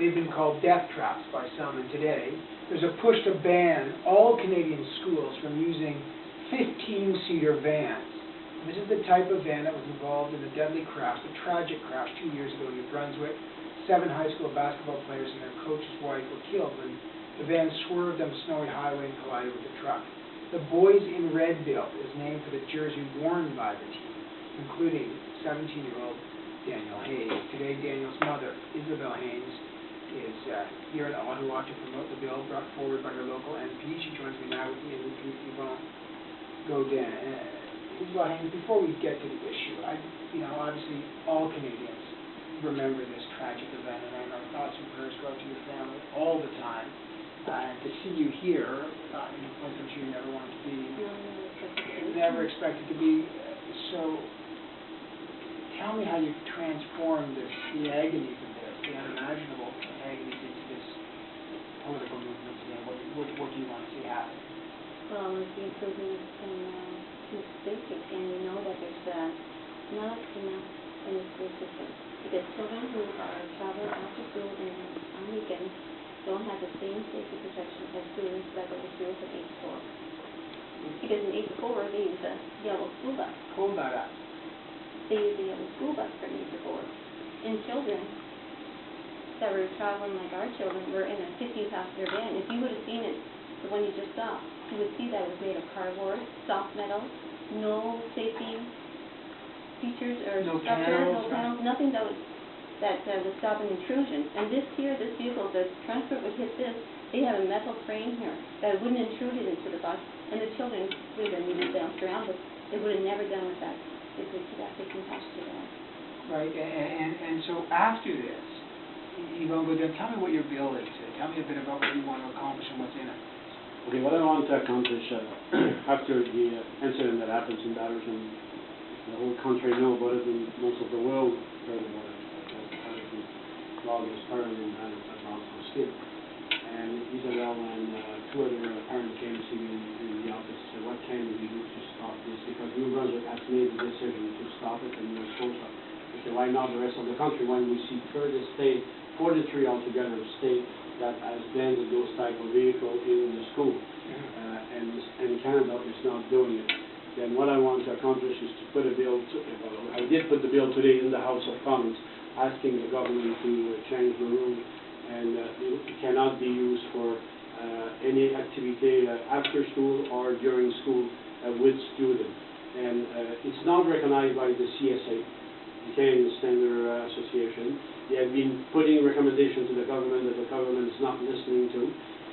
They've been called death traps by some, and today there's a push to ban all Canadian schools from using 15-seater vans. This is the type of van that was involved in the deadly crash, the tragic crash 2 years ago in New Brunswick. 7 high school basketball players and their coach's wife were killed when the van swerved on a snowy highway and collided with a truck. The Boys in Red bill is named for the jersey worn by the team, including 17-year-old Daniel Hains. Today, Daniel's mother, Isabelle Hains, is here in Ottawa to promote the bill brought forward by her local MP. She joins me now with the MP, Yvon Godin. Isabelle Hains, before we get to the issue, obviously all Canadians remember this tragic event, and our thoughts and prayers go out to your family all the time. And to see you here, in a place that you never wanted to be, never expected to be. So, tell me how you've transformed the agonies of this, the unimaginable agonies into this political movement today. What do you want to see happen? Well, it's the improvement in basic, and you know that there's not enough in the school system. Because children who are traveling after school and on weekends don't have the same safety protection as students that go to school from 8 to 4. Because in 8 to 4, they use a yellow school bus. Hold that up. They use a yellow school bus from 8 to 4. And children that were traveling like our children were in a 15-passenger van. If you would have seen it, the one you just saw, you would see that it was made of cardboard, soft metal, no safety features or structure, no panels, nothing that would stop an intrusion. And this vehicle, the transport would hit this. They have a metal frame here that wouldn't intrude it into the bus, and the children would have been bounced around, but they would have never done with that. It would to that 15-passenger van. Right, and so after this, Yvon Godin, tell me what your bill is. Tell me a bit about what you want to accomplish and what's in it. Okay, what I want to accomplish after the incident that happens in Batterton, the whole country know about it, and most of the world heard about it. Law was thoroughly managed at Boston State. And Isabelle and 2 other parents came to see me in the office and said, what can we do to stop this? Because New Brunswick has made the decision to stop it, and we're supposed to. I said, why not the rest of the country? When we see 43 altogether state that has banned those type of vehicle in the school, and Canada is not doing it. Then what I want to accomplish is to put a bill, I did put the bill today in the House of Commons, asking the government to change the rule, and it cannot be used for any activity after school or during school with students. And it's not recognized by the CSA, the Canadian Standard Association. They have been putting recommendations to the government that the government is not listening to.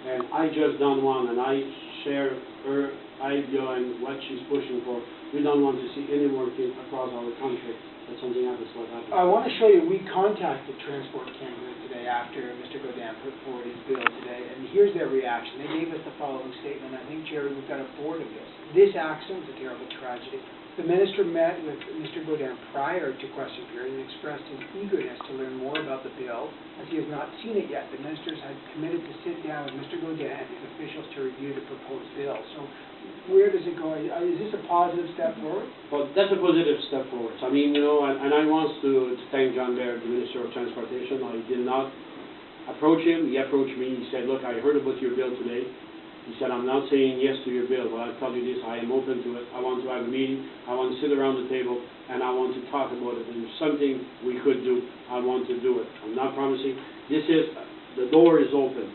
And I just done one, and I share her idea and what she's pushing for. We don't want to see any more things across our country that something happens like that. I want to show you, we contacted Transport Canada today after Mr. Godin put forward his bill today, and here's their reaction. They gave us the following statement. I think, Jerry, we've got a board of this. This accident is a terrible tragedy. The minister met with Mr. Godin prior to question period and expressed his eagerness to learn more about the bill, as he has not seen it yet. The ministers had committed to sit down with Mr. Godin and his officials to review the proposed bill. So where does it go? Is this a positive step forward? Well, that's a positive step forward. I mean, you know, and I want to thank John Baird, the Minister of Transportation. I did not approach him. He approached me. He said, look, I heard about your bill today. He said, I'm not saying yes to your bill, but I'll tell you this, I am open to it. I want to have a meeting. I want to sit around the table, and I want to talk about it. And if something we could do, I want to do it. I'm not promising. The door is open.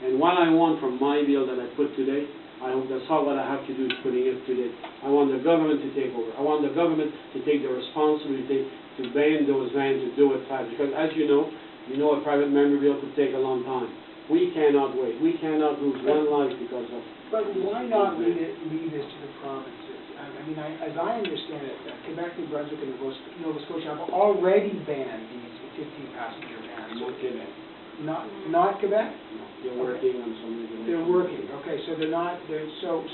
And what I want from my bill that I put today, I hope that's all what I have to do is putting it today. I want the government to take over. I want the government to take the responsibility to ban those vans, to do it fast. Because as you know a private member bill could take a long time. We cannot wait. We cannot lose one life because of... But why not leave this to the provinces? I mean, as I understand it, Quebec, New Brunswick, and Nova Scotia have already banned these 15-passenger vans. Not Quebec. Not Quebec? No, they're working on some regulations. They're working. Okay, so they're not... So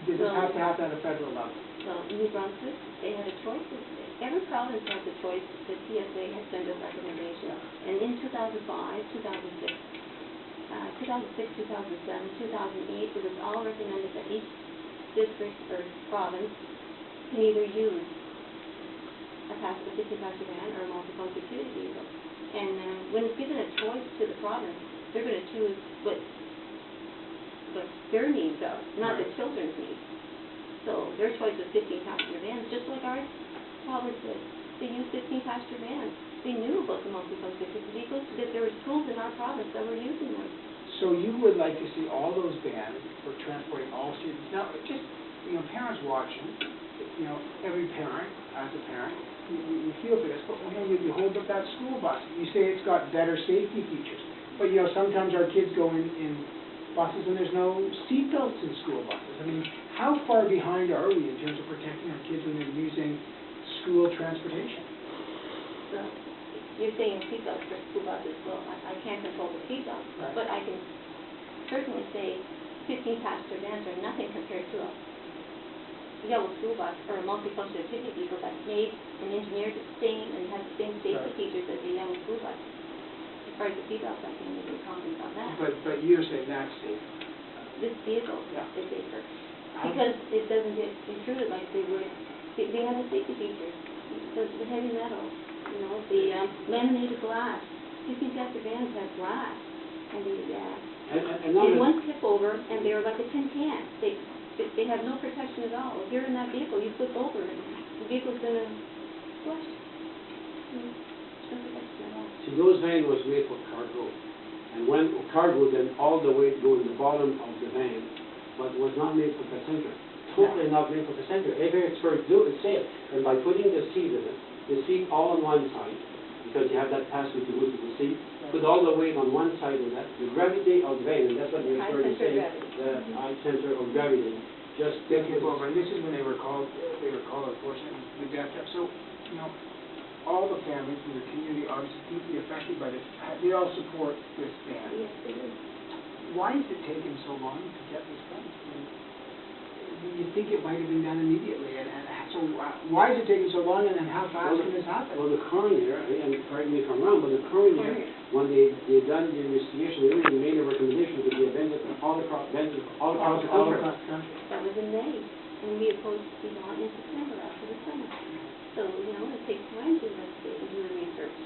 does this have to happen at a federal level? Well, New Brunswick, they had a choice. Every province has a choice. The TSA has sent a recommendation. And in 2005, 2006, 2007, 2008, it was all recommended that each district or province can either use a 50-passenger van or a multi-function utility vehicle. And when it's given a choice to the province, they're going to choose what their needs are, not the children's needs. So their choice was 15-passenger vans, just like our province did. They used 15-passenger vans. They knew about the multifunction vehicles because there were schools in our province that were using them. So you would like to see all those vans for transporting all students. Now, just, parents watching, every parent, as a parent, you feel for this, but you hold up that school bus. You say it's got better safety features. But, sometimes our kids go in buses and there's no seat belts in school buses. I mean, how far behind are we in terms of protecting our kids when they're using school transportation? Well, you're saying seatbelts for school buses. Well, I can't control the seatbelts, right. But I can certainly say 15-passenger vans are nothing compared to a yellow school bus or a multifunction activity vehicle that's made and engineered the same and has the same safety right. features as a yellow school bus. As far as the seatbelts, I can't even comment on that. But you're saying that's safe. This vehicle Yeah. is safer because it doesn't get intruded like they would. They have the safety features. The heavy metal, the laminated glass. 15-passenger vans have glass, and and one tip over, and they're like a tin can. They have no protection at all. If you're in that vehicle, you flip over, and the vehicle's gonna flush. No protection at all. See, those vans was made for cargo, and when cargo, then all the way go in the bottom of the van, but was not made for passenger. Totally not made for passenger. Every expert do it safe, and by putting the seat in it, the seat all on one side, because you have that pass-through to move to the seat, put all the weight on one side of that, the gravity of the van, and that's what the expert is saying, the high center of gravity, just They tip over, and this is when they were called, unfortunately, the death trap. So, all the families in the community are deeply affected by this. They all support this ban. Yes, they do. Why is it taking so long to get this done? You think it might have been done immediately, and so why is it taking so long, and how fast can this happen? Well, the coroner, and correct me if I'm wrong, but the coroner, when they done the investigation, they really made a recommendation to be amended all across the country. That was in May, and we opposed Yvon in September after the summer. So, it takes time to investigate and do the research.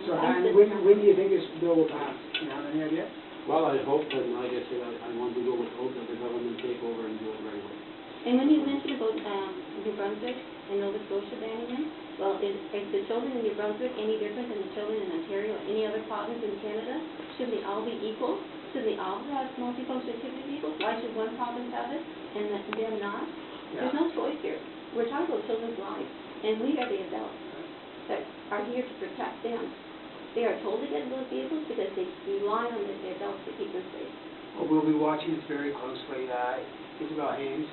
So, and when do you think this bill will pass? Any idea? Well, I hope, but like I said, I want to go with hope that the government take over and do it very well. And when you mentioned about New Brunswick and Nova Scotia banning them, well, is the children in New Brunswick any different than the children in Ontario or any other province in Canada? Should they all be equal? Should they all have multifunction activity vehicles? Why should one province have it and them not? Yeah. There's no choice here. We're talking about children's lives, and we are the adults that are here to protect them. They are told to get those vehicles because they rely on the adults to keep them safe. Well, we'll be watching this very closely. Isabelle Hains,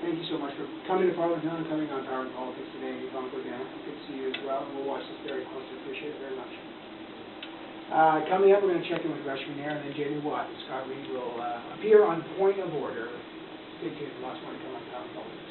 thank you so much for coming to Parliament Hill and coming on Power and Politics today. Yvon, Godin, good to see you as well. We'll watch this very closely. Appreciate it very much. Coming up, we're going to check in with Rush Nair, and then Jamie Watt and Scott Reed will appear on Point of Order. Stay tuned. Lots more to come on Power and Politics.